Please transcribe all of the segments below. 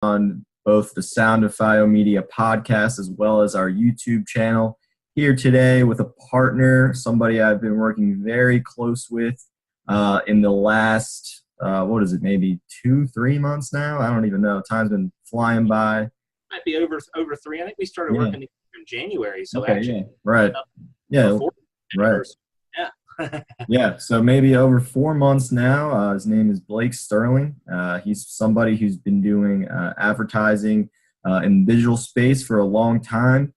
on both the Sound of FIO Media podcast as well as our YouTube channel. Here today with a partner, somebody I've been working very close with in the last, maybe 2-3 months now? I don't even know. Time's been flying by. Might be over 3. I think we started working in January. So okay, actually, yeah, right. Yeah, right. Yeah. Yeah, so maybe over 4 months now. His name is Blake Sterling. He's somebody who's been doing advertising in the digital space for a long time.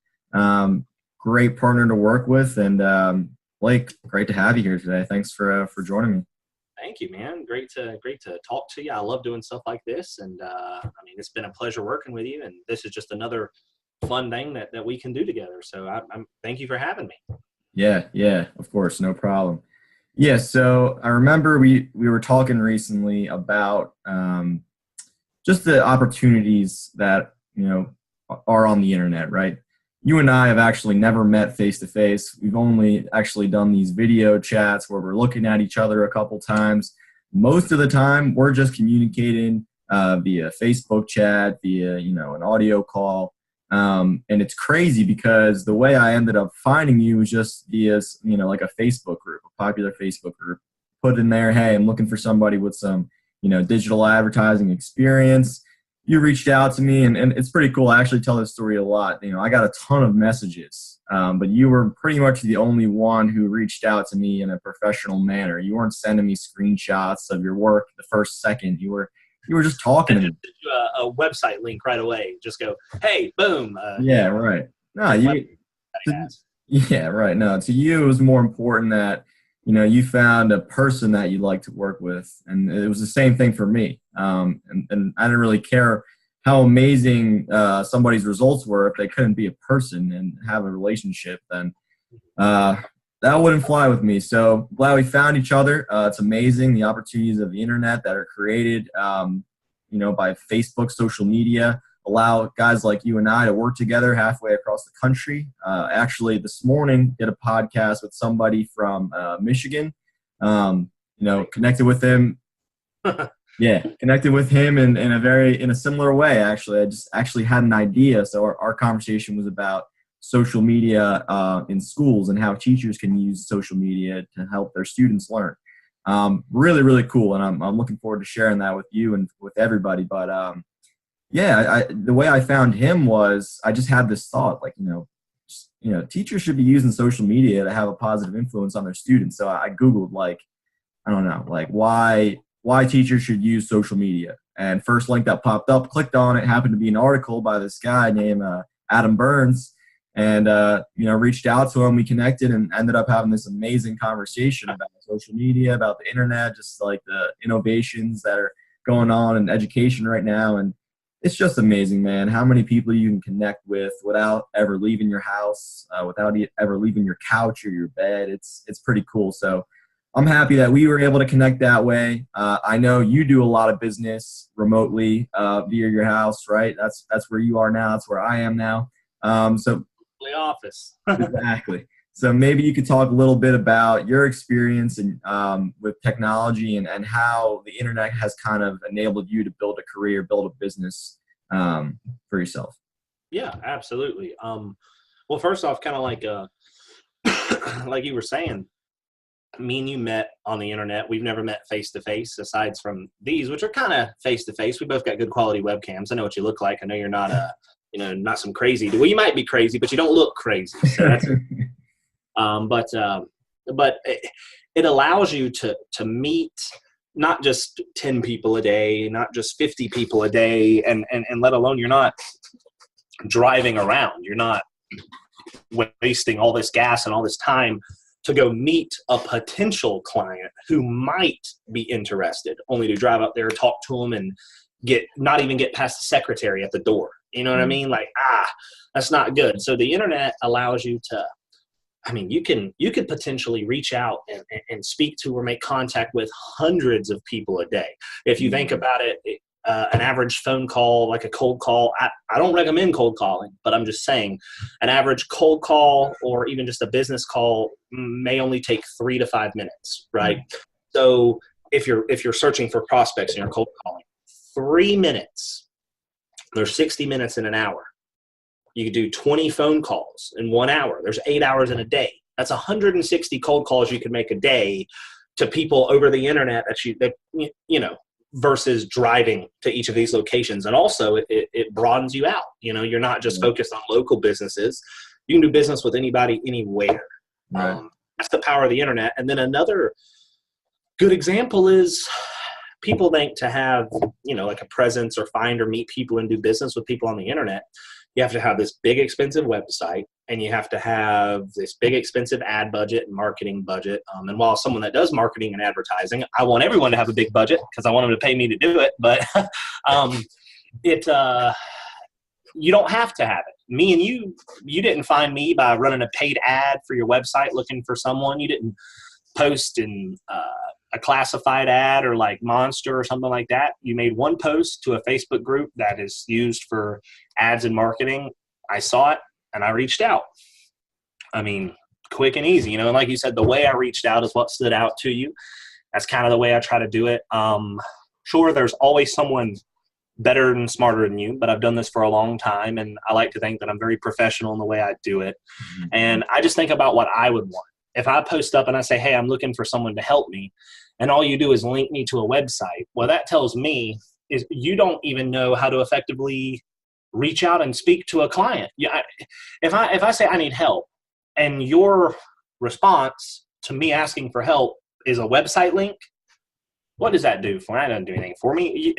Great partner to work with. And Blake, great to have you here today. Thanks for joining me. Thank you, man. Great to talk to you. I love doing stuff like this. And it's been a pleasure working with you. And this is just another fun thing that we can do together. So I'm thank you for having me. Yeah, of course, no problem. Yeah, so I remember we were talking recently about just the opportunities that, are on the internet, right? You and I have actually never met face to face. We've only actually done these video chats where we're looking at each other a couple times. Most of the time, we're just communicating via Facebook chat, via, an audio call. And it's crazy because the way I ended up finding you was just via, like a Facebook group, a popular Facebook group. Put in there, hey, I'm looking for somebody with some, digital advertising experience. You reached out to me, and it's pretty cool. I actually tell this story a lot. I got a ton of messages, but you were pretty much the only one who reached out to me in a professional manner. You weren't sending me screenshots of your work the first second. You were just talking to me. A website link right away. Just go, hey, boom. Yeah, right. No, yeah, right. No, to you, it was more important that, you found a person that you'd like to work with. And it was the same thing for me. And I didn't really care how amazing somebody's results were. If they couldn't be a person and have a relationship, then that wouldn't fly with me. So glad we found each other. It's amazing the opportunities of the internet that are created, by Facebook, social media, allow guys like you and I to work together halfway across the country. Actually, this morning, did a podcast with somebody from Michigan. Connected with him. Yeah, connected with him in a similar way. Actually, I just actually had an idea. So our conversation was about social media in schools and how teachers can use social media to help their students learn. Really, really cool. And I'm looking forward to sharing that with you and with everybody. But the way I found him was I just had this thought, like, teachers should be using social media to have a positive influence on their students. So I Googled, why teachers should use social media. And first link that popped up, clicked on it, happened to be an article by this guy named Adam Burns. And, reached out to him. We connected and ended up having this amazing conversation about social media, about the internet, just like the innovations that are going on in education right now. And it's just amazing, man, how many people you can connect with without ever leaving your house, without ever leaving your couch or your bed. It's pretty cool. So I'm happy that we were able to connect that way. I know you do a lot of business remotely via your house, right? That's where you are now. That's where I am now. So office. Exactly. So maybe you could talk a little bit about your experience and with technology and how the internet has kind of enabled you to build a career, build a business for yourself. Yeah, absolutely. Well, first off, kind of like like you were saying, me and you met on the internet. We've never met face to face, aside from these, which are kind of face to face. We both got good quality webcams. I know what you look like. I know you're not not some crazy. Well, you might be crazy, but you don't look crazy. So that's but it allows you to meet not just 10 people a day, not just 50 people a day, and let alone you're not driving around. You're not wasting all this gas and all this time to go meet a potential client who might be interested, only to drive up there, talk to them, and not even get past the secretary at the door. You know what I mean? Like, that's not good. So the internet allows you to, you could potentially reach out and speak to or make contact with hundreds of people a day. If you think about it, an average phone call, like a cold call, I don't recommend cold calling, but I'm just saying an average cold call or even just a business call may only take 3 to 5 minutes, right? So if you're searching for prospects and you're cold calling, 3 minutes There's 60 minutes in an hour. You could do 20 phone calls in 1 hour. There's 8 hours in a day. That's 160 cold calls you could make a day to people over the internet versus driving to each of these locations. And also it broadens you out. You're not just focused on local businesses. You can do business with anybody, anywhere. Right. That's the power of the internet. And then another good example is people think to have, like a presence or find or meet people and do business with people on the internet, you have to have this big expensive website, and you have to have this big expensive ad budget and marketing budget. And while someone that does marketing and advertising, I want everyone to have a big budget because I want them to pay me to do it. But you don't have to have it. Me and you didn't find me by running a paid ad for your website looking for someone. You didn't post in a classified ad or like Monster or something like that. You made one post to a Facebook group that is used for ads and marketing. I saw it and I reached out. I mean, quick and easy, and like you said, the way I reached out is what stood out to you. That's kind of the way I try to do it. Sure, there's always someone better and smarter than you, but I've done this for a long time, and I like to think that I'm very professional in the way I do it. Mm-hmm. And I just think about what I would want. If I post up and I say, hey, I'm looking for someone to help me, and all you do is link me to a website, well, that tells me is you don't even know how to effectively reach out and speak to a client. If I say I need help, and your response to me asking for help is a website link, what does that do for me? That doesn't do anything for me.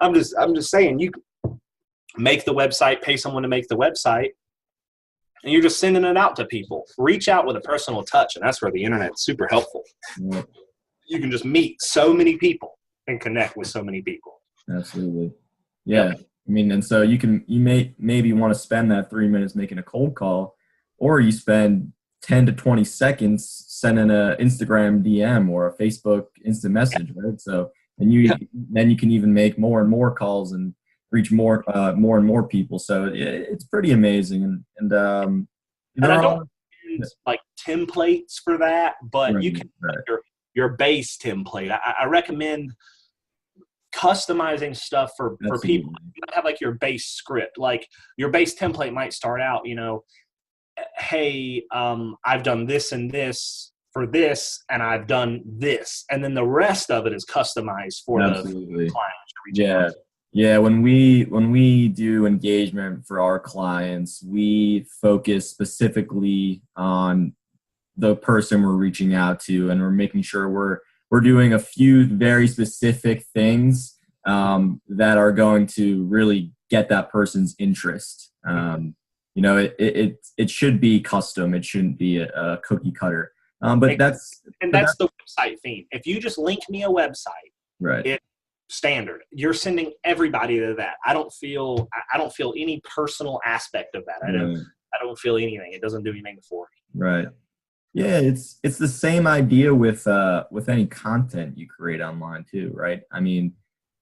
I'm just saying, you make the website, pay someone to make the website, and you're just sending it out to people. Reach out with a personal touch, and that's where the internet's super helpful. Yeah. You can just meet so many people and connect with so many people. Absolutely. Yeah. Yep. I mean, and so you may maybe want to spend that 3 minutes making a cold call, or you spend 10 to 20 seconds sending an Instagram DM or a Facebook instant message, right? So, and then you can even make more and more calls and reach more and more people. So it's pretty amazing. And I don't use like templates for that, but you can your base template. I recommend customizing stuff for people. You have like your base script, like your base template might start out, hey, I've done this and this for this, and I've done this, and then the rest of it is customized for the client. Yeah. When we do engagement for our clients, we focus specifically on the person we're reaching out to, and we're making sure we're doing a few very specific things that are going to really get that person's interest. It should be custom. It shouldn't be a cookie cutter. But that's the website theme. If you just link me a website, right, it's standard. You're sending everybody to that. I don't feel any personal aspect of that. I don't feel anything. It doesn't do anything for me. Right. Yeah, it's the same idea with any content you create online too, right? I mean,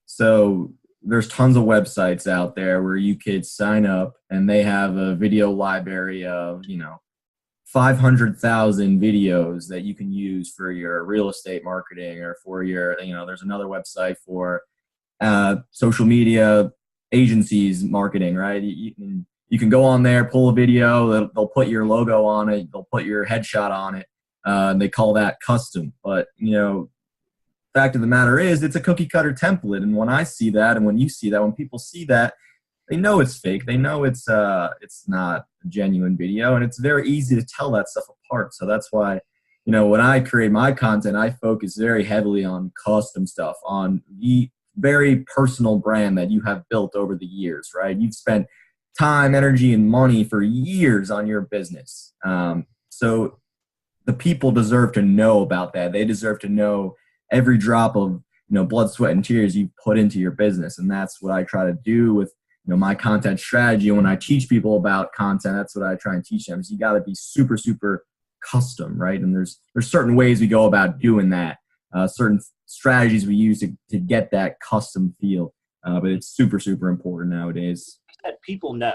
so there's tons of websites out there where you could sign up and they have a video library of, 500,000 videos that you can use for your real estate marketing or for your, there's another website for social media agencies marketing, right? You can go on there, pull a video, they'll put your logo on it, they'll put your headshot on it, and they call that custom. But, fact of the matter is it's a cookie cutter template. And when I see that, and when you see that, when people see that, they know it's fake. They know it's not a genuine video, and it's very easy to tell that stuff apart. So that's why, when I create my content, I focus very heavily on custom stuff, on the very personal brand that you have built over the years, right? You've spent time, energy, and money for years on your business. So the people deserve to know about that. They deserve to know every drop of blood, sweat, and tears you put into your business. And that's what I try to do with my content strategy. And when I teach people about content, that's what I try and teach them, is you got to be super, super custom, right? And there's certain ways we go about doing that, certain strategies we use to get that custom feel. But it's super, super important nowadays. People know.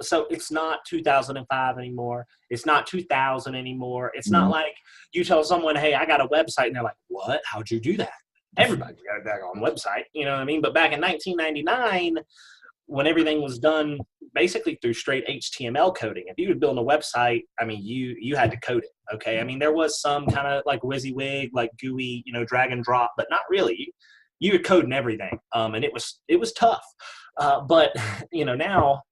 So it's not 2005 anymore. It's not 2000 anymore. It's not like you tell someone, hey, I got a website, and they're like, what? How'd you do that? Everybody got a daggone website. You know what I mean? But back in 1999, when everything was done basically through straight HTML coding. If you were building a website, I mean, you had to code it. Okay. I mean, there was some kind of like WYSIWYG, like GUI, drag and drop, but not really. You were coding everything. And it was tough. But now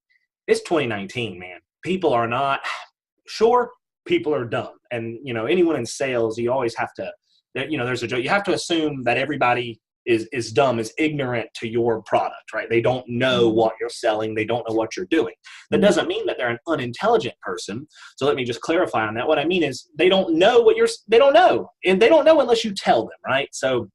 it's 2019, man. People are not sure. People are dumb. And, anyone in sales, you always have to, there's a joke. You have to assume that everybody is dumb, is ignorant to your product, right? They don't know what you're selling. They don't know what you're doing. That doesn't mean that they're an unintelligent person. So let me just clarify on that. What I mean is they don't know they don't know. And they don't know unless you tell them, right? So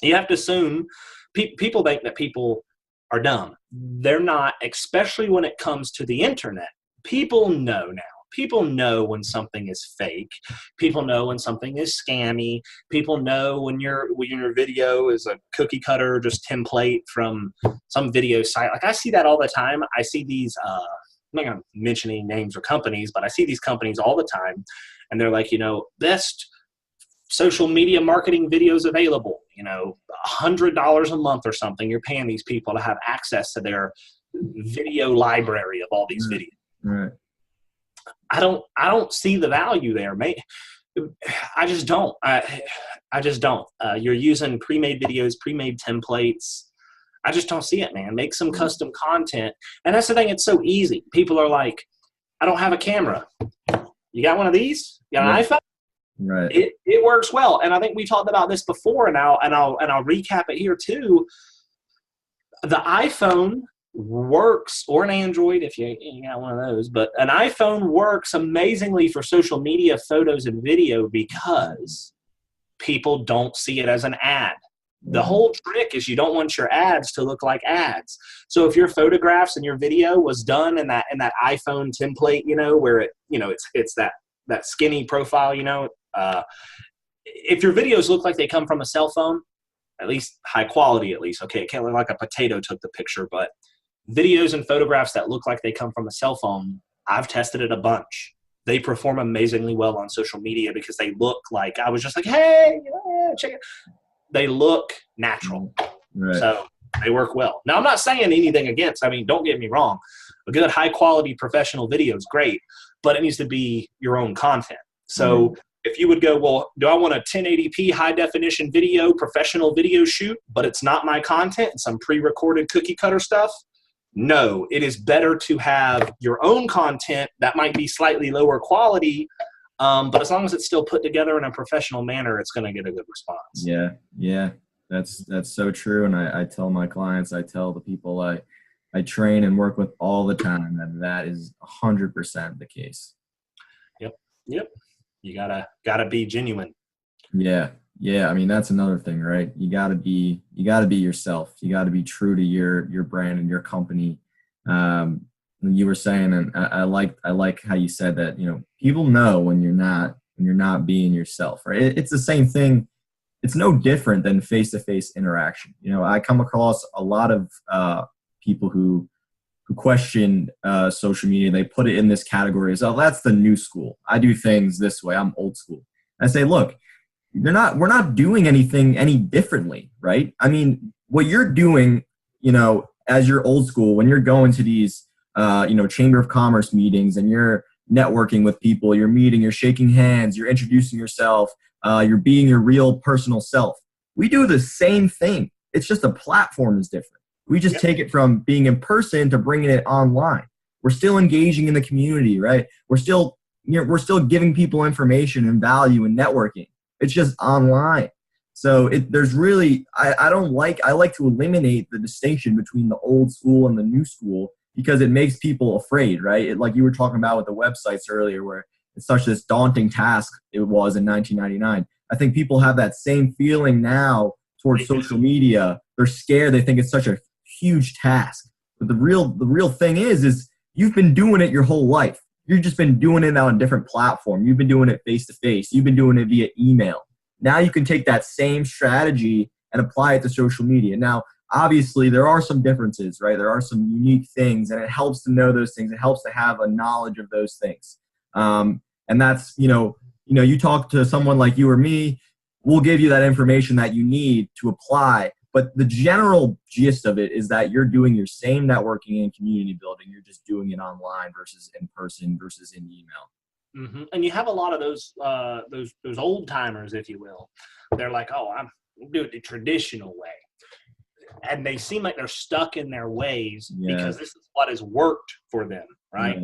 you have to assume people think that people are dumb. They're not, especially when it comes to the internet. People know now. People know when something is fake. People know when something is scammy. People know when your video is a cookie cutter, just template from some video site. Like I see that all the time. I see these, I'm not going to mention any names or companies, but I see these companies all the time. And they're like, best social media marketing videos available, $100 a month or something. You're paying these people to have access to their video library of all these videos. Right. I don't see the value there, mate. I just don't. I just don't. You're using pre-made videos, pre-made templates. I just don't see it, man. Make some custom content. And that's the thing. It's so easy. People are like, I don't have a camera. You got one of these? You got an iPhone? Right. It works well. And I think we talked about this before, and I'll recap it here too. The iPhone works, or an Android if you got one of those, but an iPhone works amazingly for social media, photos, and video because people don't see it as an ad. The whole trick is you don't want your ads to look like ads. So if your photographs and your video was done in that iPhone template, where it's that skinny profile, if your videos look like they come from a cell phone, at least high quality, at least, okay, it can't look like a potato took the picture, but videos and photographs that look like they come from a cell phone, I've tested it a bunch. They perform amazingly well on social media because they look like, I was just like, hey, check it. They look natural. Right. So they work well. Now, I'm not saying anything against, don't get me wrong. A good high quality professional video is great, but it needs to be your own content. So if you would go, well, do I want a 1080p high definition video, professional video shoot, but it's not my content and some pre-recorded cookie cutter stuff? No, it is better to have your own content that might be slightly lower quality, but as long as it's still put together in a professional manner, it's going to get a good response. Yeah, that's so true. And I tell my clients, I tell the people I train and work with all the time that is 100% the case. Yep. You gotta be genuine. Yeah. I mean, that's another thing, right? You gotta be yourself. You gotta be true to your brand and your company. You were saying, and I like how you said that, people know when you're not being yourself, right? It's the same thing. It's no different than face-to-face interaction. I come across a lot of people who question social media. They put it in this category as, oh, that's the new school. I do things this way. I'm old school. I say, look, we're not doing anything any differently, right? I mean, what you're doing, as you're old school, when you're going to these, Chamber of Commerce meetings and you're networking with people, you're meeting, you're shaking hands, you're introducing yourself, you're being your real personal self. We do the same thing. It's just the platform is different. We just take it from being in person to bringing it online. We're still engaging in the community, right? We're still giving people information and value and networking. It's just online. So there's really, I like to eliminate the distinction between the old school and the new school because it makes people afraid, right? Like you were talking about with the websites earlier, where it's such this daunting task it was in 1999. I think people have that same feeling now towards social media. They're scared. They think it's such a huge task. But the real thing is you've been doing it your whole life. You've just been doing it on a different platform. You've been doing it face to face. You've been doing it via email. Now you can take that same strategy and apply it to social media. Now, obviously, there are some differences, right? There are some unique things, and it helps to know those things. It helps to have a knowledge of those things. And that's, you talk to someone like you or me, we'll give you that information that you need to apply. but the general gist of it is that you're doing your same networking and community building. You're just doing it online versus in person versus in email. Mm-hmm. And you have a lot of those old timers, if you will. They're like, oh, I'm doing it the traditional way. And they seem like they're stuck in their ways because this is what has worked for them, right?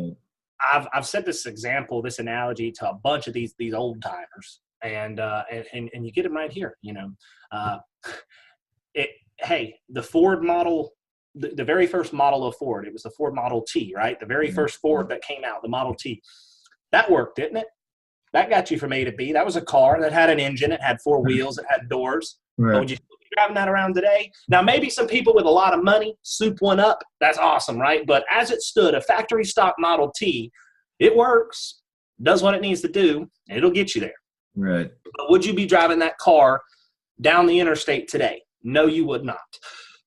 I've said this analogy to a bunch of these old timers, and you get them right here. The Ford model, the very first model of Ford, it was the Ford Model T, right? The very first Ford that came out, the Model T, that worked, didn't it? That got you from A to B. That was a car that had an engine, it had four wheels, it had doors. Right. But would you still be driving that around today? Now, maybe some people with a lot of money soup one up. That's awesome, right? But as it stood, a factory stock Model T, it works, does what it needs to do, and it'll get you there. Right. But would you be driving that car down the interstate today? No, you would not.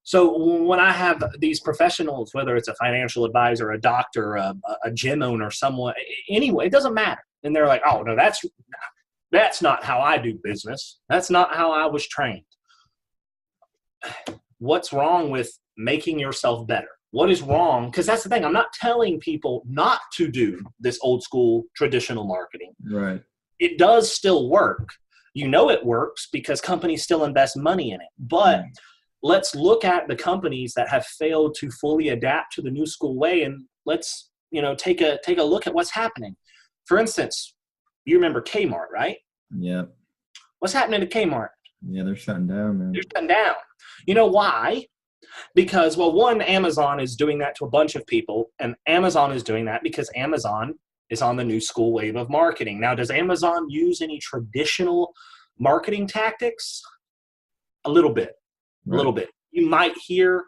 So when I have these professionals, whether it's a financial advisor, a doctor, a gym owner, someone, anyway, it doesn't matter. And they're like, oh, no, that's not how I do business. That's not how I was trained. What's wrong with making yourself better? What is wrong? Because that's the thing. I'm not telling people not to do this old school traditional marketing. Right. It does still work. You know it works because companies still invest money in it. But let's look at the companies that have failed to fully adapt to the new school way, and let's take a look at what's happening. For instance, you remember Kmart, right? Yeah. What's happening to Kmart? Yeah, they're shutting down, man. They're shutting down. You know why? Because, well, one, Amazon is doing that to a bunch of people, and Amazon is doing that because Amazon is on the new school wave of marketing. Now, does Amazon use any traditional marketing tactics? A little bit. Right. A little bit. You might hear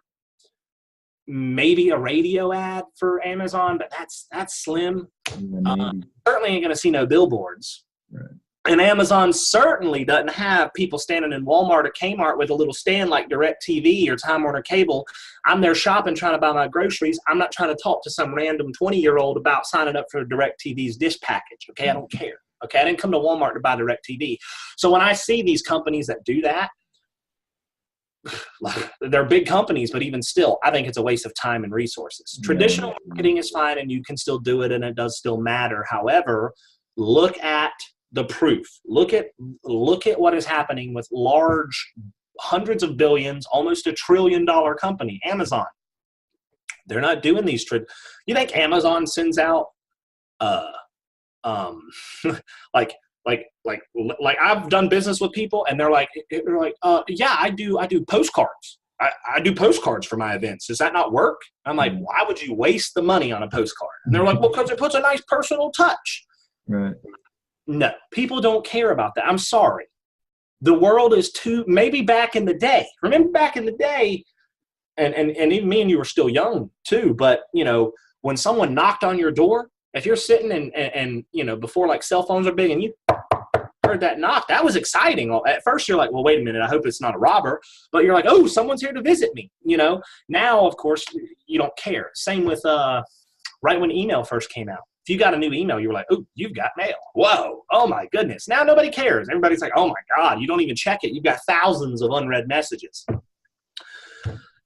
maybe a radio ad for Amazon, but that's slim. Certainly ain't going to see no billboards. Right. And Amazon certainly doesn't have people standing in Walmart or Kmart with a little stand like DirecTV or Time Warner Cable. I'm there shopping, trying to buy my groceries. I'm not trying to talk to some random 20-year-old about signing up for DirecTV's dish package. Okay, I don't care. Okay, I didn't come to Walmart to buy DirecTV. So when I see these companies that do that, they're big companies, but even still, I think it's a waste of time and resources. Traditional marketing is fine, and you can still do it, and it does still matter. However, look at the proof. Look at what is happening with large, hundreds of billions, almost $1 trillion company, Amazon. They're not doing these. You think Amazon sends out, like I've done business with people, and they're like, yeah, I do postcards. I do postcards for my events. Does that not work? I'm like, why would you waste the money on a postcard? And they're like, well, because it puts a nice personal touch. Right. No, people don't care about that. I'm sorry. The world is maybe back in the day. Remember back in the day, and even me and you were still young too, but when someone knocked on your door, if you're sitting and before like cell phones are big and you heard that knock, that was exciting. At first you're like, well, wait a minute, I hope it's not a robber. But you're like, oh, someone's here to visit me. Now, of course, you don't care. Same with right when email first came out. If you got a new email, you were like, oh, you've got mail. Whoa, oh my goodness. Now nobody cares. Everybody's like, oh my God, you don't even check it. You've got thousands of unread messages.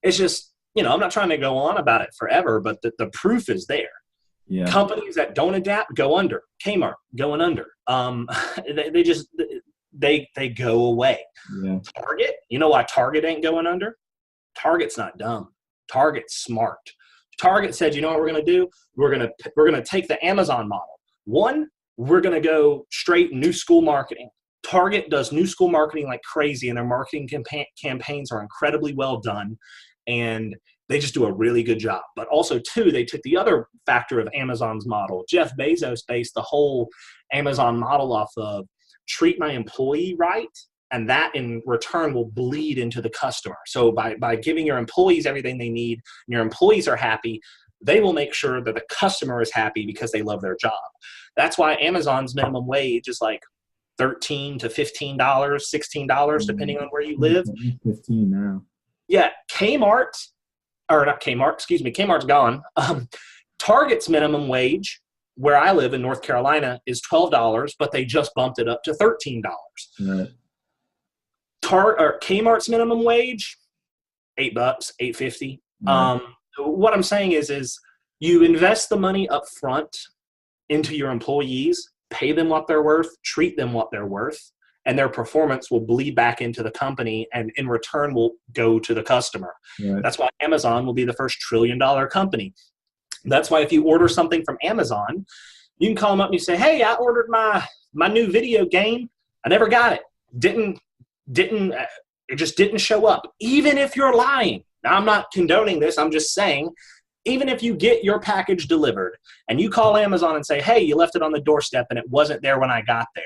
It's just, I'm not trying to go on about it forever, but the proof is there. Yeah. Companies that don't adapt go under. Kmart going under. They go away. Yeah. Target, you know why Target ain't going under? Target's not dumb. Target's smart. Target said, you know what we're going to do? We're going to take the Amazon model. One, we're going to go straight new school marketing. Target does new school marketing like crazy, and their marketing campaigns are incredibly well done, and they just do a really good job. But also, two, they took the other factor of Amazon's model. Jeff Bezos based the whole Amazon model off of treat my employee right, and that in return will bleed into the customer. So by giving your employees everything they need, and your employees are happy, they will make sure that the customer is happy because they love their job. That's why Amazon's minimum wage is like $13 to $15, $16, depending on where you live. 15 now. Yeah, Kmart's gone. Target's minimum wage, where I live in North Carolina, is $12, but they just bumped it up to $13. Right. Kmart's minimum wage, $8, $8.50. Right. What I'm saying is you invest the money up front into your employees, pay them what they're worth, treat them what they're worth, and their performance will bleed back into the company and in return will go to the customer. Right. That's why Amazon will be the first $1 trillion company. That's why if you order something from Amazon, you can call them up and you say, hey, I ordered my new video game. I never got it. It just didn't show up. Even if you're lying. Now, I'm not condoning this. I'm just saying, even if you get your package delivered and you call Amazon and say, hey, you left it on the doorstep and it wasn't there when I got there.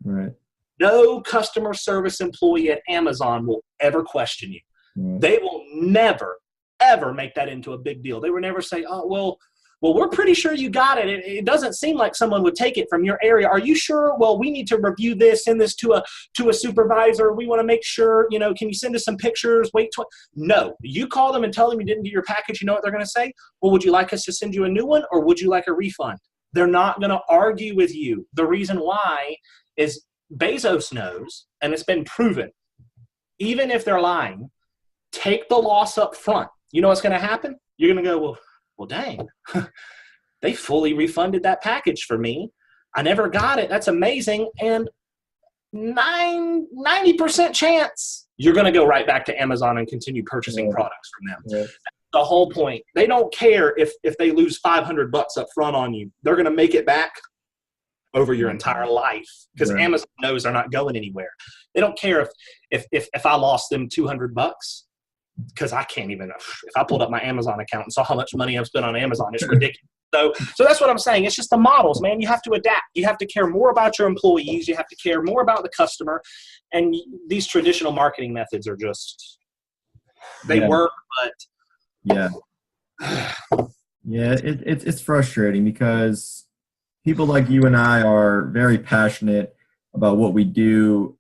Right. No customer service employee at Amazon will ever question you. Right. They will never, ever make that into a big deal. They will never say, oh, well, we're pretty sure you got it. It doesn't seem like someone would take it from your area. Are you sure? Well, we need to review this, send this to a supervisor. We want to make sure, can you send us some pictures? No, you call them and tell them you didn't get your package. You know what they're going to say? Well, would you like us to send you a new one or would you like a refund? They're not going to argue with you. The reason why is Bezos knows, and it's been proven, even if they're lying, take the loss up front. You know what's going to happen? You're going to go, well, dang, they fully refunded that package for me. I never got it. That's amazing. And 90% chance you're going to go right back to Amazon and continue purchasing products from them. Yeah. That's the whole point. They don't care if they lose $500 up front on you. They're going to make it back over your entire life because Amazon knows they're not going anywhere. They don't care if I lost them $200 because I can't even, if I pulled up my Amazon account and saw how much money I've spent on Amazon, it's ridiculous. So that's what I'm saying. It's just the models, man. You have to adapt. You have to care more about your employees. You have to care more about the customer. And these traditional marketing methods are just, they work, but. Yeah. Yeah, it's frustrating because people like you and I are very passionate about what we do.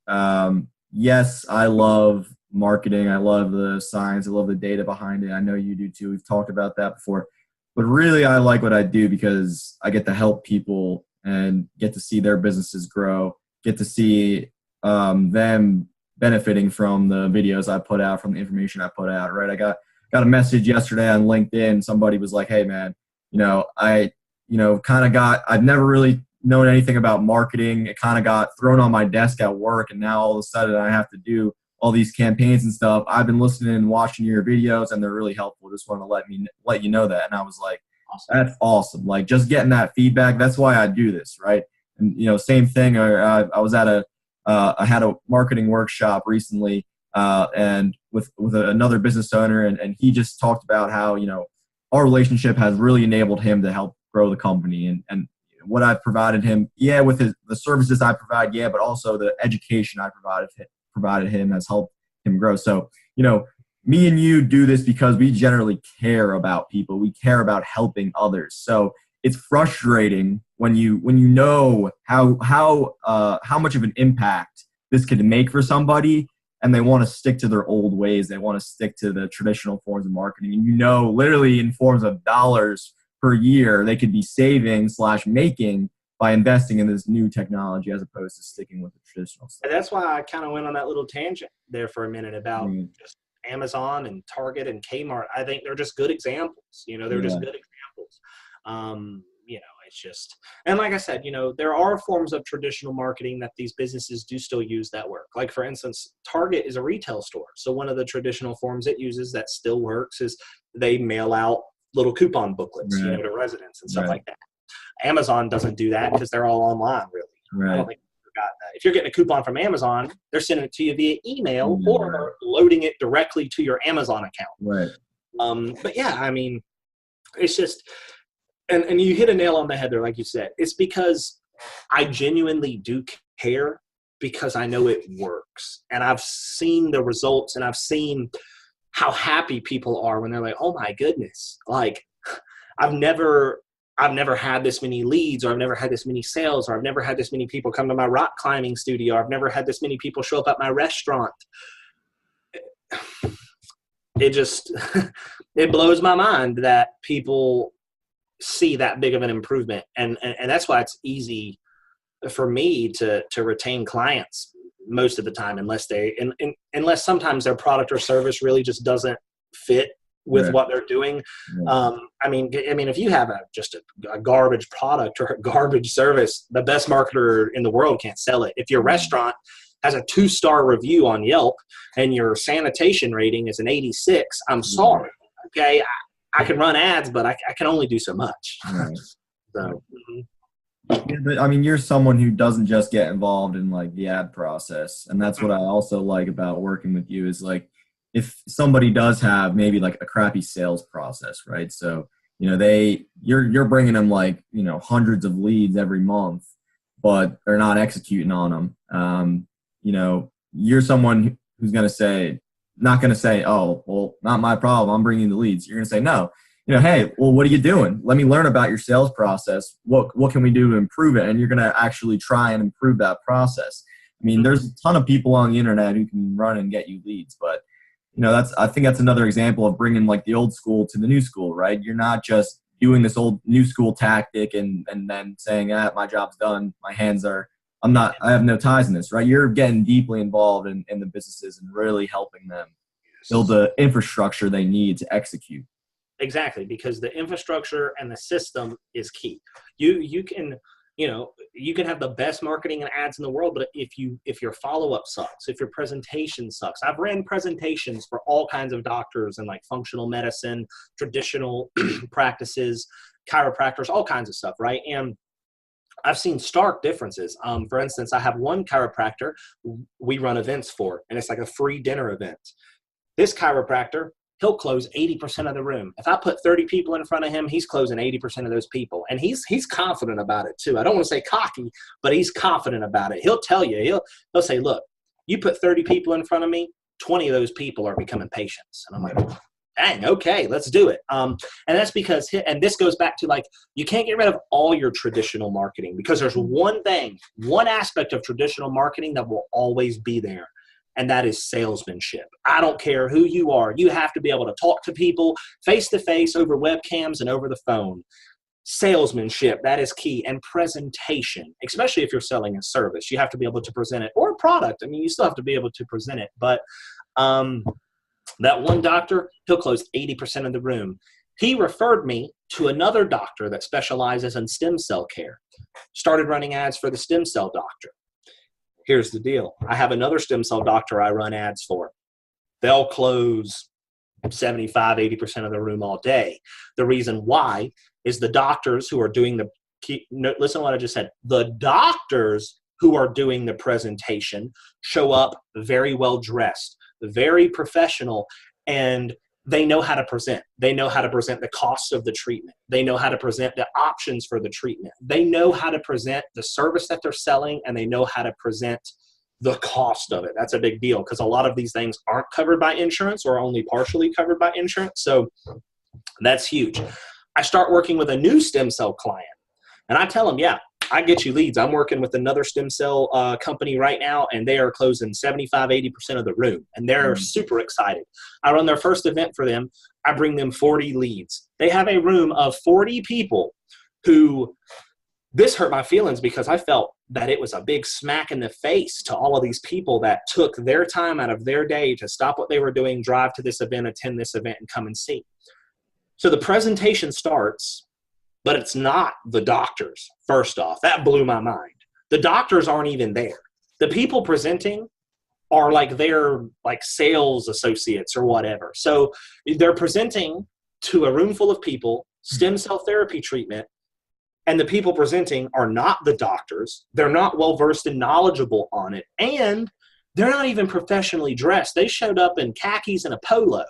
Yes, I love marketing. I love the science. I love the data behind it. I know you do too. We've talked about that before. But really, I like what I do because I get to help people and get to see their businesses grow, get to see them benefiting from the videos I put out, from the information I put out, right? I got a message yesterday on LinkedIn. Somebody was like, hey, man, I've never really known anything about marketing. It kind of got thrown on my desk at work, and now all of a sudden I have to do all these campaigns and stuff. I've been listening and watching your videos, and they're really helpful. Just want to let you know that. And I was like, awesome. That's awesome. Like, just getting that feedback. That's why I do this, right? And same thing. I was at I had a marketing workshop recently, and with another business owner, and he just talked about how our relationship has really enabled him to help grow the company, and what I've provided him, with the services I provide, but also the education I provided him has helped him grow. So, me and you do this because we generally care about people. We care about helping others. So it's frustrating when you know how much of an impact this could make for somebody, and they want to stick to their old ways. They want to stick to the traditional forms of marketing. And literally in forms of dollars per year, they could be saving / making by investing in this new technology as opposed to sticking with the traditional stuff. And that's why I kind of went on that little tangent there for a minute about just Amazon and Target and Kmart. I think they're just good examples. They're just good examples. It's just, and like I said, there are forms of traditional marketing that these businesses do still use that work. Like, for instance, Target is a retail store. So one of the traditional forms it uses that still works is they mail out little coupon booklets, to residents and stuff like that. Amazon doesn't do that because they're all online, really. Right. I don't think you forgot that. If you're getting a coupon from Amazon, they're sending it to you via email or loading it directly to your Amazon account. Right. But yeah, it's just, and you hit a nail on the head there, like you said. It's because I genuinely do care because I know it works. And I've seen the results, and I've seen how happy people are when they're like, oh my goodness, like I've never had this many leads, or I've never had this many sales, or I've never had this many people come to my rock climbing studio, or I've never had this many people show up at my restaurant. It just, it blows my mind that people see that big of an improvement. And that's why it's easy for me to retain clients most of the time, unless sometimes their product or service really just doesn't fit with what they're doing. I mean, if you have just a garbage product or a garbage service, the best marketer in the world can't sell it. If your restaurant has a 2-star review on Yelp and your sanitation rating is an 86, I'm sorry. Okay. I can run ads, but I can only do so much. Right. So, yeah, but I mean, you're someone who doesn't just get involved in like the ad process. And that's what I also like about working with you is like, if somebody does have maybe like a crappy sales process, right? So, you know, you're bringing them like, you know, hundreds of leads every month, but they're not executing on them. You know, you're someone who's not going to say, oh, well, not my problem, I'm bringing the leads. You're going to say, no, you know, hey, well, what are you doing? Let me learn about your sales process. What can we do to improve it? And you're going to actually try and improve that process. I mean, there's a ton of people on the internet who can run and get you leads, but you know, I think that's another example of bringing like the old school to the new school, right? You're not just doing this old new school tactic and then saying, my job's done. I have no ties in this, right? You're getting deeply involved in the businesses and really helping them build the infrastructure they need to execute. Exactly, because the infrastructure and the system is key. You can have the best marketing and ads in the world, but if your follow-up sucks, if your presentation sucks. I've ran presentations for all kinds of doctors and like functional medicine, traditional practices, chiropractors, all kinds of stuff, right? And I've seen stark differences. For instance, I have one chiropractor we run events for, and it's like a free dinner event. This chiropractor, he'll close 80% of the room. If I put 30 people in front of him, he's closing 80% of those people. And he's confident about it too. I don't want to say cocky, but he's confident about it. He'll tell you, he'll say, look, you put 30 people in front of me, 20 of those people are becoming patients. And I'm like, dang, okay, let's do it. And that's because, and this goes back to like, you can't get rid of all your traditional marketing because there's one aspect of traditional marketing that will always be there. And that is salesmanship. I don't care who you are. You have to be able to talk to people face to face over webcams and over the phone. Salesmanship, that is key. And presentation, especially if you're selling a service, you have to be able to present it, or a product. I mean, you still have to be able to present it. But that one doctor, he'll close 80% of the room. He referred me to another doctor that specializes in stem cell care. Started running ads for the stem cell doctor. Here's the deal. I have another stem cell doctor I run ads for. They'll close 75, 80% of the room all day. The reason why is the doctors who are doing listen to what I just said. The doctors who are doing the presentation show up very well dressed, very professional, and they know how to present. They know how to present the costs of the treatment. They know how to present the options for the treatment. They know how to present the service that they're selling, and they know how to present the cost of it. That's a big deal because a lot of these things aren't covered by insurance or only partially covered by insurance. So that's huge. I start working with a new stem cell client, and I tell them, yeah, I get you leads. I'm working with another stem cell company right now, and they are closing 75, 80% of the room, and they're super excited. I run their first event for them. I bring them 40 leads. They have a room of 40 people who, this hurt my feelings because I felt that it was a big smack in the face to all of these people that took their time out of their day to stop what they were doing, drive to this event, attend this event, and come and see. So the presentation starts, but it's not the doctors. First off, that blew my mind. The doctors aren't even there. The people presenting are like they're like sales associates or whatever. So they're presenting to a room full of people, stem cell therapy treatment, and the people presenting are not the doctors. They're not well-versed and knowledgeable on it. And they're not even professionally dressed. They showed up in khakis and a polo.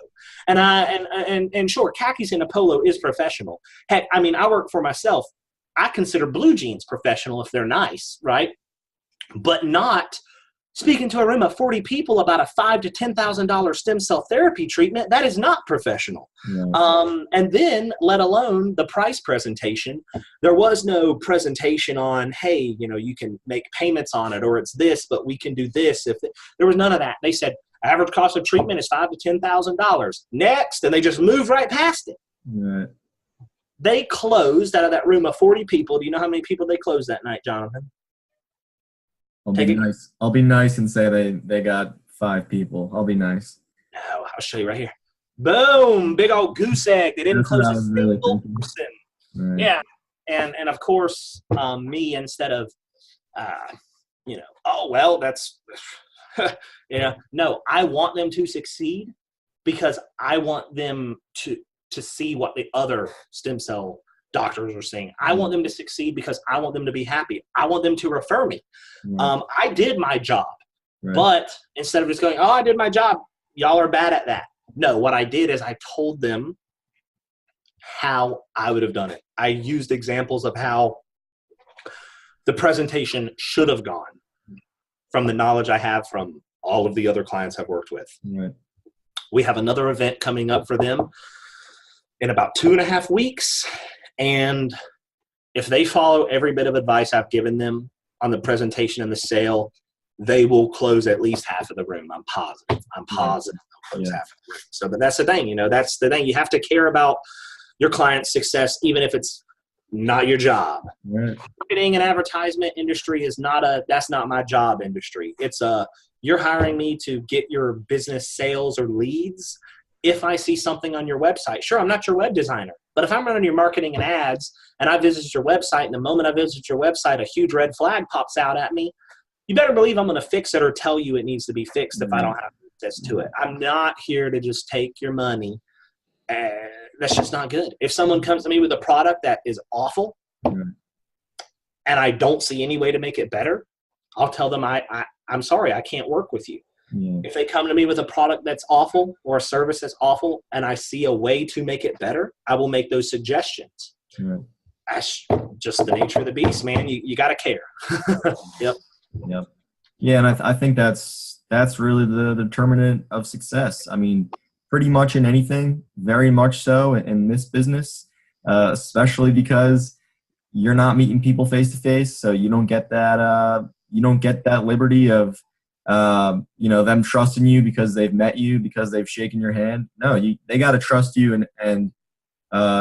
And sure, khakis and a polo is professional. Heck, I mean, I work for myself. I consider blue jeans professional if they're nice, right? But not speaking to a room of 40 people about a $5,000 to $10,000 stem cell therapy treatment. That is not professional. Yeah. And then, let alone the price presentation, there was no presentation on, hey, you know, you can make payments on it, or it's this, but we can do this. There was none of that. They said average cost of treatment is $5,000 to $10,000. Next, and they just moved right past it. Right. They closed out of that room of 40 people. Do you know how many people they closed that night, Jonathan? I'll be Take it. nice. I'll be nice and say they got 5 people. I'll be nice. No, I'll show you right here. Boom, big old goose egg. They didn't That's what close I a was really single thinking. person. Right. Yeah, and of course, me instead of, oh well, that's, no, I want them to succeed because I want them to see what the other stem cell doctors are seeing. I want them to succeed because I want them to be happy. I want them to refer me. Right. I did my job, Right. but instead of just going, oh, I did my job, y'all are bad at that. No, what I did is I told them how I would have done it. I used examples of how the presentation should have gone from the knowledge I have from all of the other clients I've worked with. Right. We have another event coming up for them in about 2.5 weeks. And if they follow every bit of advice I've given them on the presentation and the sale, they will close at least half of the room. I'm positive they'll close half of the room. So, but that's the thing, that's the thing. You have to care about your client's success, even if it's not your job. Right. Marketing and advertisement industry is that's not my job industry. It's you're hiring me to get your business sales or leads. If I see something on your website, sure, I'm not your web designer, but if I'm running your marketing and ads and I visit your website, and the moment I visit your website, a huge red flag pops out at me, you better believe I'm going to fix it or tell you it needs to be fixed if I don't have access to it. I'm not here to just take your money. That's just not good. If someone comes to me with a product that is awful and I don't see any way to make it better, I'll tell them I'm sorry, I can't work with you. Yeah. If they come to me with a product that's awful or a service that's awful and I see a way to make it better, I will make those suggestions. Right. That's just the nature of the beast, man. You got to care. Yep. Yeah, and I think that's really the determinant of success. I mean, pretty much in anything, very much so in this business, especially because you're not meeting people face to face, so you don't get that liberty of them trusting you because they've met you, because they've shaken your hand. No, they got to trust you and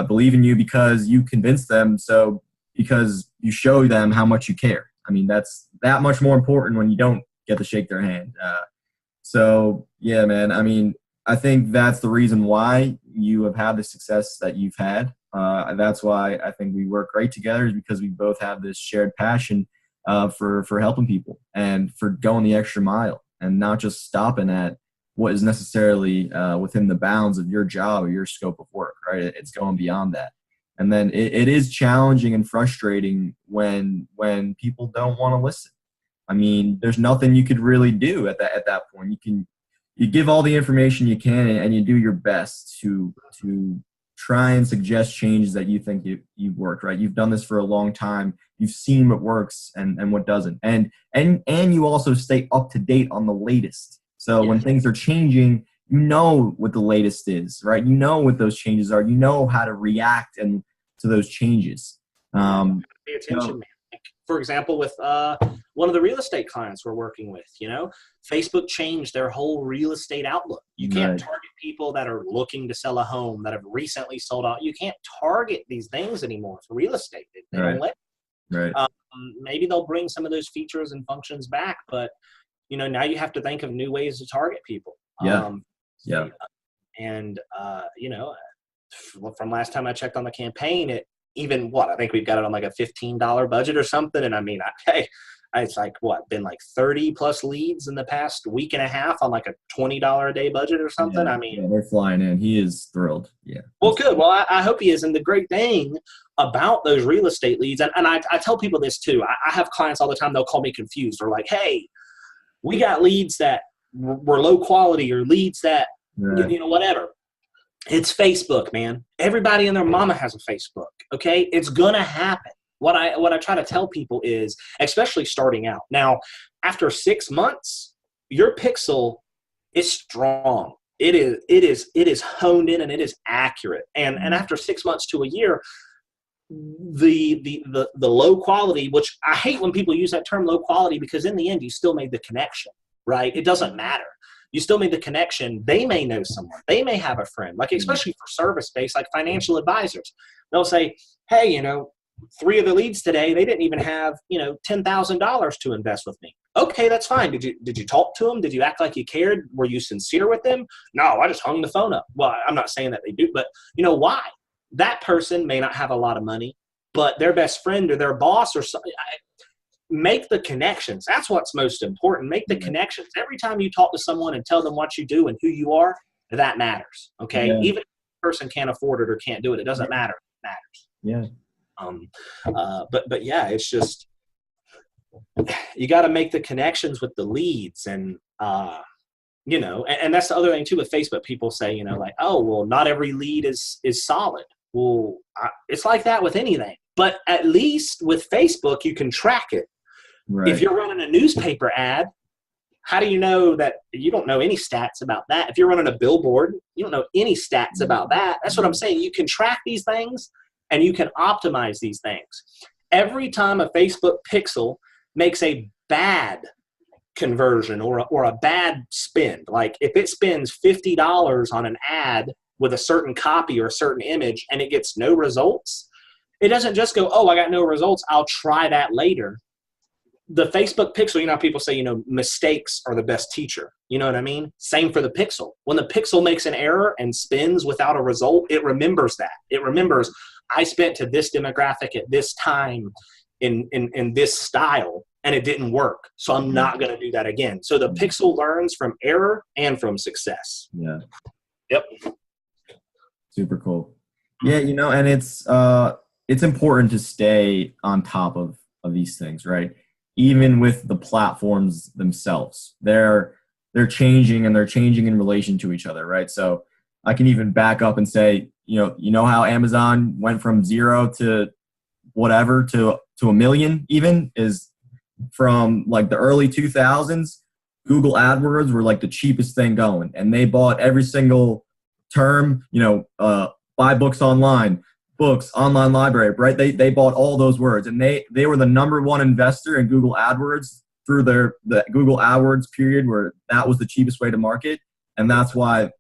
believe in you because you convince them. So because you show them how much you care. I mean, that's that much more important when you don't get to shake their hand. So yeah, man. I mean, I think that's the reason why you have had the success that you've had. That's why I think we work great together, is because we both have this shared passion for helping people and for going the extra mile and not just stopping at what is necessarily within the bounds of your job or your scope of work, right? It's going beyond that. And then it is challenging and frustrating when people don't want to listen. I mean, there's nothing you could really do at that point. You give all the information you can and you do your best to try and suggest changes that you think you've worked, right? You've done this for a long time. You've seen what works and what doesn't. And you also stay up to date on the latest. So when things are changing, you know what the latest is, right? You know what those changes are. You know how to react to those changes. Pay attention, man. For example, with one of the real estate clients we're working with, Facebook changed their whole real estate outlook. You can't target people that are looking to sell a home, that have recently sold out. You can't target these things anymore for real estate. They don't let you. Right. Maybe they'll bring some of those features and functions back, but now you have to think of new ways to target people. And from last time I checked on the campaign, I think we've got it on like a $15 budget or something. And I mean, it's like been like 30 plus leads in the past week and a half on like a $20 a day budget or something. I mean, they're flying in. He is thrilled. Yeah. Well, good. Well, I hope he is. And the great thing about those real estate leads, and I tell people this too. I have clients all the time. They'll call me confused. They're like, hey, we got leads that were low quality or leads that, whatever. It's Facebook, man. Everybody and their mama has a Facebook. Okay. It's going to happen. What I try to tell people is, especially starting out now, after 6 months, your pixel is strong. It is honed in and it is accurate. And after 6 months to a year, the low quality, which I hate when people use that term low quality, because in the end, you still made the connection, right? It doesn't matter. You still made the connection. They may know someone. They may have a friend, like especially for service-based, like financial advisors. They'll say, hey, 3 of the leads today, they didn't even have, $10,000 to invest with me. Okay, that's fine. Did you talk to them? Did you act like you cared? Were you sincere with them? No, I just hung the phone up. Well, I'm not saying that they do, but why? That person may not have a lot of money, but their best friend or their boss or something, make the connections. That's what's most important. Make the connections. Every time you talk to someone and tell them what you do and who you are, that matters. Okay. Yeah. Even if the person can't afford it or can't do it, it doesn't matter. It matters. Yeah. But yeah, it's just, you got to make the connections with the leads and that's the other thing too with Facebook. People say, like, oh, well, not every lead is solid. Well, it's like that with anything, but at least with Facebook, you can track it. Right. If you're running a newspaper ad, how do you know that? You don't know any stats about that. If you're running a billboard, you don't know any stats about that. That's what I'm saying. You can track these things and you can optimize these things. Every time a Facebook pixel makes a bad conversion or a bad spend, like if it spends $50 on an ad with a certain copy or a certain image and it gets no results, it doesn't just go, oh, I got no results, I'll try that later. The Facebook pixel, how people say, mistakes are the best teacher. You know what I mean? Same for the pixel. When the pixel makes an error and spins without a result, it remembers that. It remembers, I spent to this demographic at this time in this style and it didn't work. So I'm not going to do that again. So the pixel learns from error and from success. Yeah. Yep. Super cool. Yeah. And it's important to stay on top of these things, right? Even with the platforms themselves, they're changing and they're changing in relation to each other, right? So I can even back up and say, how Amazon went from 0 to whatever to a million, even, is from like the early 2000s. Google AdWords were like the cheapest thing going, and they bought every single term, buy books online, books, online library, right? They bought all those words, and they were the number one investor in Google AdWords through the Google AdWords period, where that was the cheapest way to market, and that's why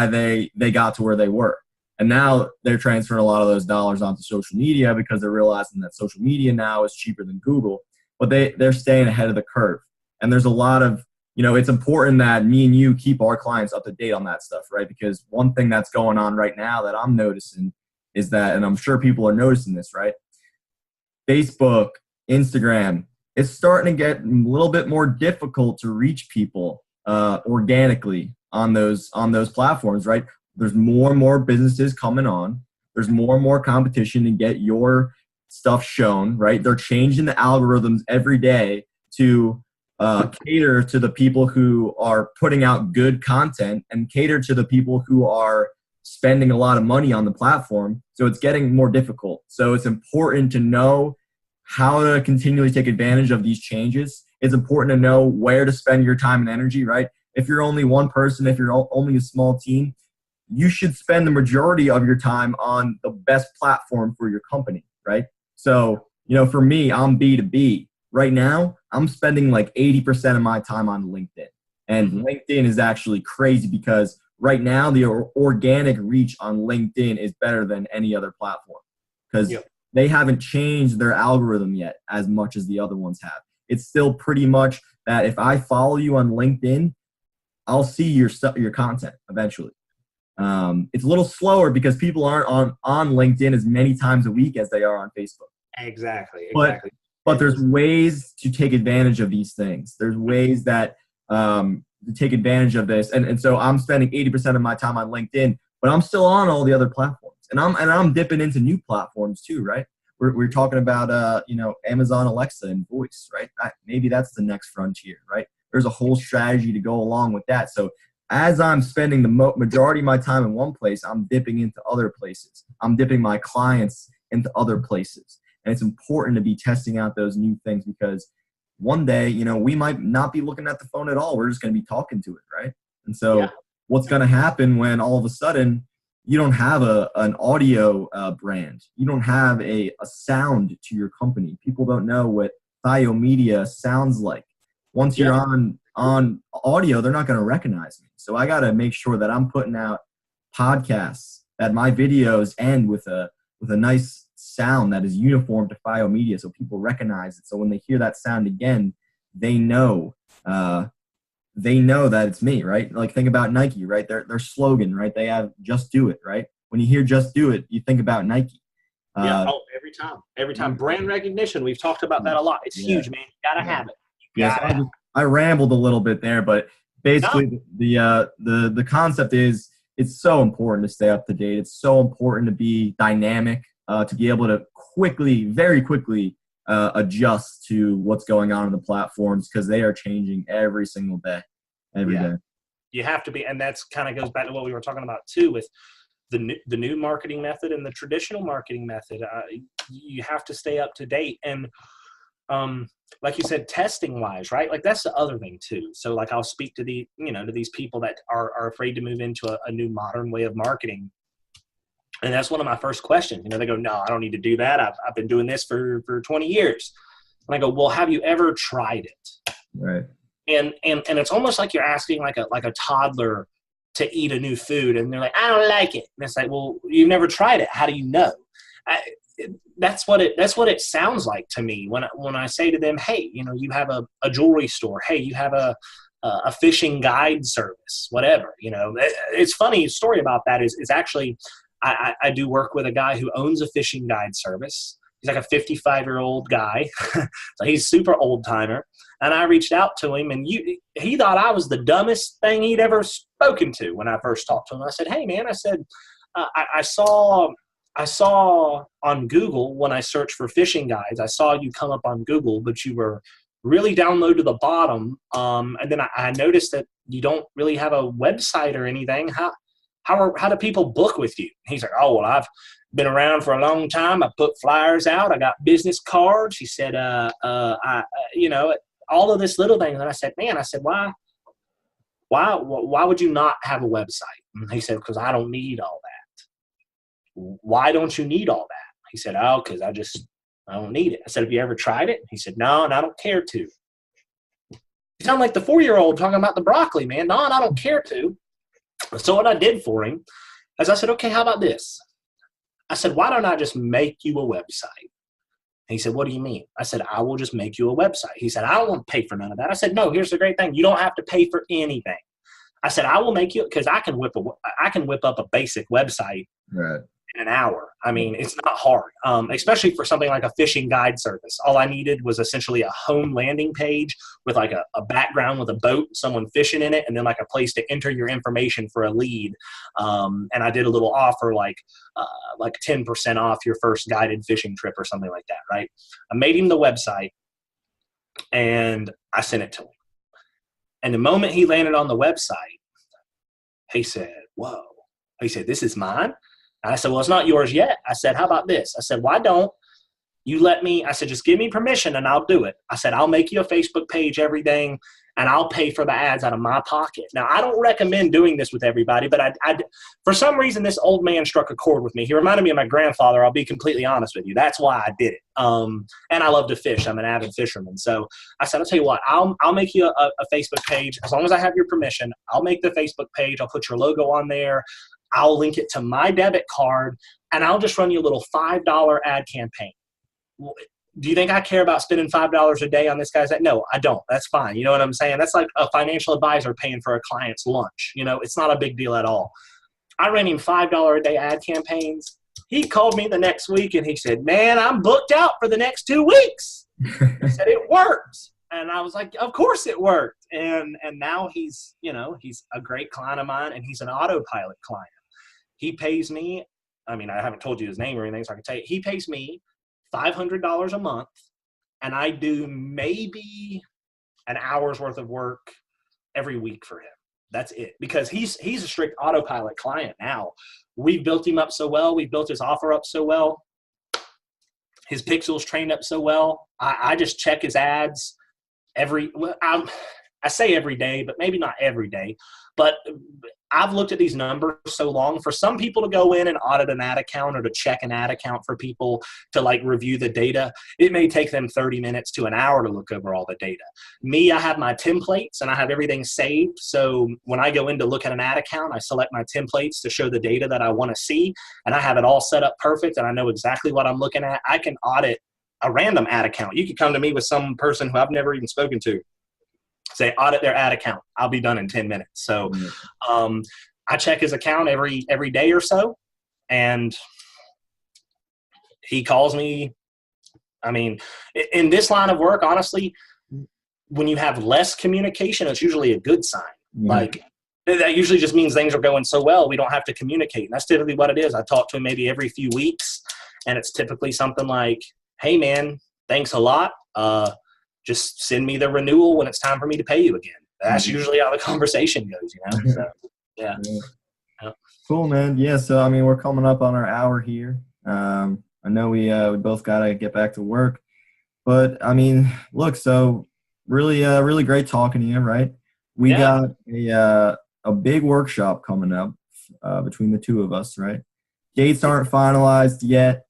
they got to where they were. And now they're transferring a lot of those dollars onto social media because they're realizing that social media now is cheaper than Google, but they're staying ahead of the curve. And there's a lot of, it's important that me and you keep our clients up to date on that stuff, right? Because one thing that's going on right now that I'm noticing is that, and I'm sure people are noticing this, right? Facebook, Instagram, it's starting to get a little bit more difficult to reach people organically on those platforms, right? There's more and more businesses coming on. There's more and more competition to get your stuff shown, right? They're changing the algorithms every day to cater to the people who are putting out good content and cater to the people who are spending a lot of money on the platform. So it's getting more difficult. So it's important to know how to continually take advantage of these changes. It's important to know where to spend your time and energy, right? If you're only one person, if you're only a small team, you should spend the majority of your time on the best platform for your company, right? So, for me, I'm B2B. Right now, I'm spending like 80% of my time on LinkedIn. And LinkedIn is actually crazy because right now the organic reach on LinkedIn is better than any other platform because they haven't changed their algorithm yet as much as the other ones have. It's still pretty much that if I follow you on LinkedIn, I'll see your content eventually. It's a little slower because people aren't on LinkedIn as many times a week as they are on Facebook. Exactly. But there's ways to take advantage of these things. There's ways that to take advantage of this. And so I'm spending 80% of my time on LinkedIn, but I'm still on all the other platforms. And I'm dipping into new platforms too, right? We're talking about Amazon Alexa and voice, right? Maybe that's the next frontier, right? There's a whole strategy to go along with that. So as I'm spending the majority of my time in one place, I'm dipping into other places. I'm dipping my clients into other places. And it's important to be testing out those new things because one day, we might not be looking at the phone at all. We're just going to be talking to it, right? And so what's going to happen when all of a sudden you don't have an audio brand? You don't have a sound to your company. People don't know what Thio Media sounds like. Once you're on audio, they're not going to recognize me. So I got to make sure that I'm putting out podcasts, that my videos end with a nice sound that is uniform to FIO media, so people recognize it. So when they hear that sound again, they know that it's me, right? Like think about Nike, right? Their slogan, right? They have "Just Do It," right? When you hear "Just Do It," you think about Nike. Yeah. Oh, every time. Brand recognition. We've talked about that a lot. It's huge, man. You gotta have it. You Yes, gotta have it. I rambled a little bit there, but No. basically the concept is it's so important to stay up to date. It's so important to be dynamic, to be able to very quickly adjust to what's going on in the platforms because they are changing every single day, every day. You have to be, and that's kind of goes back to what we were talking about too with the new marketing method and the traditional marketing method. You have to stay up to date, and like you said, testing wise, right? Like that's the other thing too. So like I'll speak to to these people that are afraid to move into a new modern way of marketing. And that's one of my first questions. They go, no, I don't need to do that. I've been doing this for 20 years. And I go, well, have you ever tried it? Right. And it's almost like you're asking like a toddler to eat a new food, and they're like, I don't like it. And it's like, well, you've never tried it. How do you know? That's what it sounds like to me when I say to them, hey, you have a jewelry store. Hey, you have a fishing guide service, whatever. It's funny. Story about that is actually I do work with a guy who owns a fishing guide service. He's like a 55-year-old guy. So he's super old timer. And I reached out to him, and he thought I was the dumbest thing he'd ever spoken to when I first talked to him. I said, hey, man, I said, I saw on Google when I searched for fishing guides, I saw you come up on Google, but you were really down low to the bottom. And then I noticed that you don't really have a website or anything. How do people book with you? He's like, oh, well, I've been around for a long time. I put flyers out. I got business cards. He said, all of this little things. And I said, man, why would you not have a website? And he said, because I don't need all that. Why don't you need all that? He said, oh, because I don't need it. I said, have you ever tried it? He said, no, and I don't care to. You sound like the 4-year-old talking about the broccoli, man. No, and I don't care to. So what I did for him is I said, okay, how about this? I said, why don't I just make you a website? He said, what do you mean? I said, I will just make you a website. He said, I don't want to pay for none of that. I said, no, here's the great thing. You don't have to pay for anything. I said, I will make you, because I can whip up a basic website in an hour. I mean, it's not hard, especially for something like a fishing guide service. All I needed was essentially a home landing page with like a background with a boat, someone fishing in it, and then like a place to enter your information for a lead. And I did a little offer like 10% off your first guided fishing trip or something like that, right? I made him the website and I sent it to him. And the moment he landed on the website, he said, whoa. He said, this is mine? And I said, well, it's not yours yet. I said, how about this? I said, why don't you let me? I said, just give me permission and I'll do it. I said, I'll make you a Facebook page, everything, and I'll pay for the ads out of my pocket. Now, I don't recommend doing this with everybody, but I for some reason, this old man struck a chord with me. He reminded me of my grandfather. I'll be completely honest with you. That's why I did it. And I love to fish. I'm an avid fisherman. So I said, I'll tell you what, I'll make you a Facebook page. As long as I have your permission, I'll make the Facebook page. I'll put your logo on there. I'll link it to my debit card, and I'll just run you a little $5 ad campaign. Do you think I care about spending $5 a day on this guy's ad? No, I don't. That's fine. You know what I'm saying? That's like a financial advisor paying for a client's lunch. It's not a big deal at all. I ran him $5 a day ad campaigns. He called me the next week, and he said, man, I'm booked out for the next 2 weeks. He said, it worked. And I was like, of course it worked. And now he's a great client of mine, and he's an autopilot client. He pays me, I mean, I haven't told you his name or anything, so I can tell you, he pays me $500 a month, and I do maybe an hour's worth of work every week for him. That's it, because he's a strict autopilot client now. We've built him up so well. We've built his offer up so well. His pixels trained up so well. I just check his ads I say every day, but maybe not every day. But I've looked at these numbers so long. For some people to go in and audit an ad account or to check an ad account for people to like review the data, it may take them 30 minutes to an hour to look over all the data. Me, I have my templates and I have everything saved. So when I go in to look at an ad account, I select my templates to show the data that I want to see, and I have it all set up perfect and I know exactly what I'm looking at. I can audit a random ad account. You could come to me with some person who I've never even spoken to, say audit their ad account. I'll be done in 10 minutes. So I check his account every day or so, and he calls me. I mean, in this line of work, honestly, when you have less communication, it's usually a good sign. Like that usually just means things are going so well, we don't have to communicate. And that's typically what it is. I talk to him maybe every few weeks, and it's typically something like, hey man, thanks a lot. Just send me the renewal when it's time for me to pay you again. That's usually how the conversation goes, you know? So, yeah. Cool, man. Yeah. So, I mean, we're coming up on our hour here. I know we both got to get back to work, but I mean, look, so really great talking to you, right? We got a big workshop coming up between the two of us, right? Dates aren't finalized yet.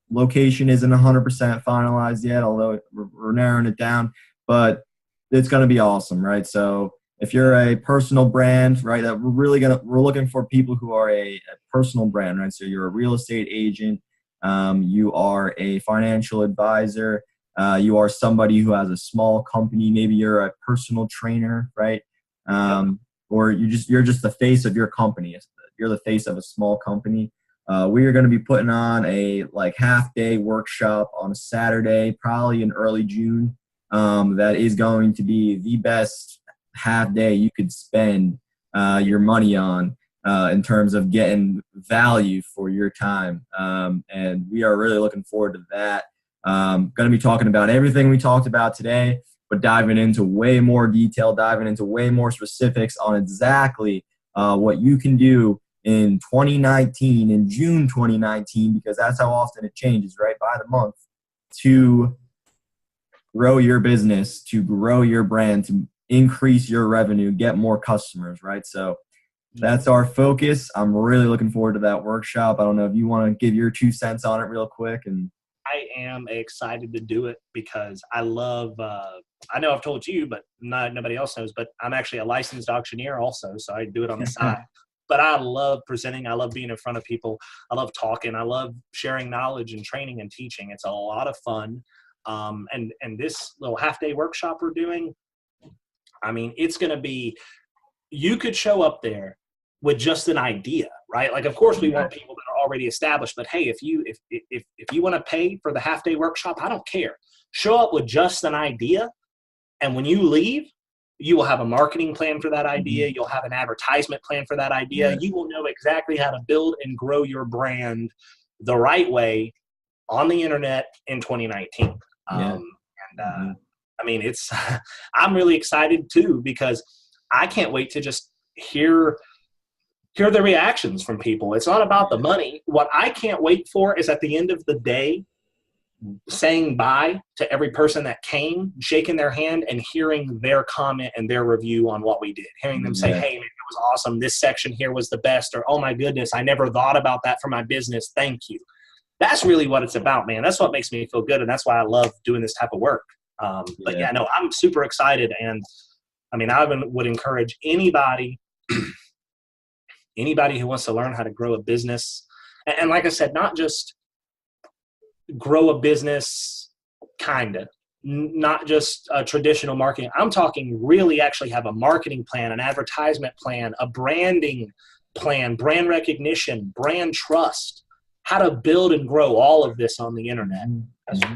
Location isn't 100% finalized yet, although we're narrowing it down, but it's going to be awesome, right? So if you're a personal brand, right, that we're looking for people who are a personal brand, right? So you're a real estate agent, you are a financial advisor, you are somebody who has a small company, maybe you're a personal trainer, right? Or you're just the face of your company. You're the face of a small company. We are going to be putting on a half-day workshop on a Saturday, probably in early June. That is going to be the best half day you could spend your money on in terms of getting value for your time. And we are really looking forward to that. Going to be talking about everything we talked about today, but diving into way more detail, diving into way more specifics on exactly what you can do in 2019, in June 2019, because that's how often it changes, right? By the month, to grow your business, to grow your brand, to increase your revenue, get more customers, right? So that's our focus. I'm really looking forward to that workshop. I don't know if you want to give your 2 cents on it real quick. And I am excited to do it because I love, I know I've told you, but nobody else knows, but I'm actually a licensed auctioneer also, so I do it on the side. But I love presenting. I love being in front of people. I love talking. I love sharing knowledge and training and teaching. It's a lot of fun. And this little half-day workshop we're doing, I mean, it's going to be, you could show up there with just an idea, right? Like, of course, we want people that are already established. But hey, if you want to pay for the half-day workshop, I don't care. Show up with just an idea, and when you leave, you will have a marketing plan for that idea. You'll have an advertisement plan for that idea. You will know exactly how to build and grow your brand the right way on the internet in 2019. I mean, I'm really excited too, because I can't wait to just hear the reactions from people. It's not about the money. What I can't wait for is at the end of the day, saying bye to every person that came, shaking their hand, and hearing their comment and their review on what we did. Hearing them say, hey, man, it was awesome. This section here was the best. Or, oh, my goodness, I never thought about that for my business. Thank you. That's really what it's about, man. That's what makes me feel good, and that's why I love doing this type of work. But, yeah, no, I'm super excited. And, I mean, I would encourage anybody who wants to learn how to grow a business. And like I said, not just grow a business, not just a traditional marketing. I'm talking really actually have a marketing plan, an advertisement plan, a branding plan, brand recognition, brand trust, how to build and grow all of this on the internet.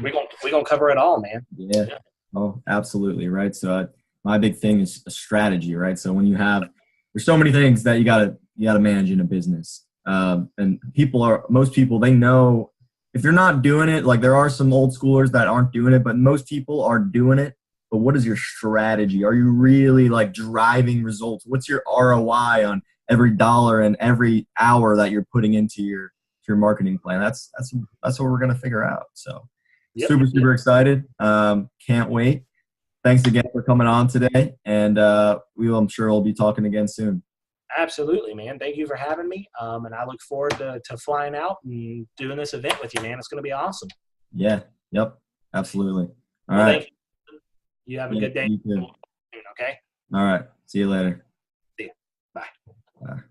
We're gonna cover it all, man. Yeah. Oh, absolutely. Right. So my big thing is a strategy, right? So when there's so many things that you gotta manage in a business. And most people, they know if they're not doing it, like there are some old schoolers that aren't doing it, but most people are doing it. But what is your strategy? Are you really driving results? What's your ROI on every dollar and every hour that you're putting into your marketing plan? That's what we're going to figure out. So super excited. Can't wait. thanks again for coming on today, and I'm sure we'll be talking again soon. Absolutely, man. Thank you for having me. And I look forward to flying out and doing this event with you, man. It's going to be awesome. Yeah. Yep. Absolutely. All Well, right. thank you. You have a Yeah, good day. you too. Okay. All right. See you later. See you. Bye. Bye.